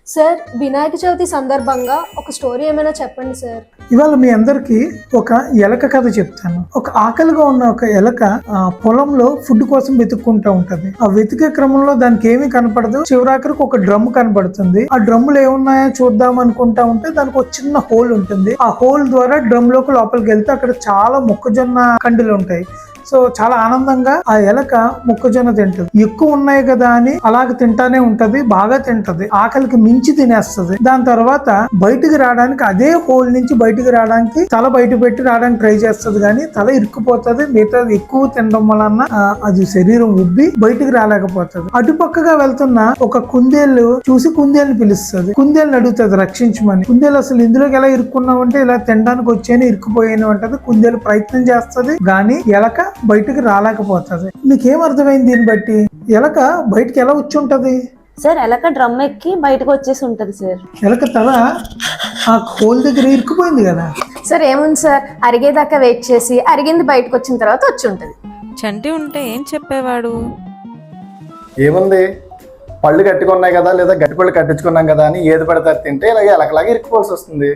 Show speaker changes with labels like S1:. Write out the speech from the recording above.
S1: Sir Vinayaka Chavithi సందర్భంగా ఒక story ఏమైనా చెప్పండి సార్.
S2: ఇవాళ మీ అందరికి ఒక ఎలక కథ చెప్తాను. ఒక ఆకలిగా ఉన్న ఒక ఎలక పొలంలో ఫుడ్ కోసం వెతుక్కుంటూ ఉంటది. ఆ వెతికే క్రమంలో దానికి ఏమీ కనపడదు. చివరాఖరికి ఒక డ్రమ్ కనపడుతుంది. ఆ డ్రమ్ములు ఏమున్నాయో చూద్దాం అనుకుంటా ఉంటే దానికి ఒక చిన్న హోల్ ఉంటుంది. ఆ హోల్ ద్వారా డ్రమ్ లోపలికి వెళ్తే అక్కడ చాలా మొక్కజొన్న కండులు ఉంటాయి. సో చాలా ఆనందంగా ఆ ఎలక మొక్కజొన్న తింటది. ఎక్కువ ఉన్నాయి కదా అని అలాగ తింటానే ఉంటది. బాగా తింటది, ఆకలికి మించి తినేస్తది. దాని తర్వాత బయటికి రావడానికి అదే హోల్ నుంచి బయటికి రావడానికి తల బయట పెట్టి రావడానికి ట్రై చేస్తది, కానీ తల ఇరుక్కుపోతుంది. మిగతా ఎక్కువ తినడం వలన అది శరీరం ఉబ్బి బయటికి రాలేకపోతుంది. అటుపక్కగా వెళ్తున్న ఒక కుందేలు చూసి కుందేలుని పిలుస్తుంది. కుందేలుని అడుగుతుంది రక్షించమని. కుందేలు అసలు ఇందులోకి ఎలా ఇరుక్కున్నావు అంటే ఇలా తినడానికి వచ్చాను, ఇరుక్కుపోయాను అంటది. కుందేలు ప్రయత్నం చేస్తది కానీ ఎలక బయటికి రాలేకపోతుంది. మీకేం అర్థమైంది దీన్ని బట్టి? ఎలక బయటికి ఎలా వచ్చి ఉంటది
S3: సార్? ఎలక డ్రమ్ ఎక్కి బయటకు వచ్చేసి ఉంటది సార్.
S2: ఎలక తల ఆ హోల్ దగ్గర ఇరుక్కుపోయింది కదా
S1: సార్. ఏముంది సార్, అరిగేదాకా వెయిట్ చేసి అరిగింది బయటకు వచ్చిన తర్వాత వచ్చి ఉంటది.
S4: చంటి ఉంటే ఏం చెప్పేవాడు?
S5: ఏముంది, పళ్ళు కట్టుకున్నాయి కదా లేదా గట్టి పళ్ళు కట్టించుకున్నాం కదా అని ఏది పడితే తింటే ఇలాగే ఎలకలాగా ఇరుక్కుపోవాల్సి వస్తుంది.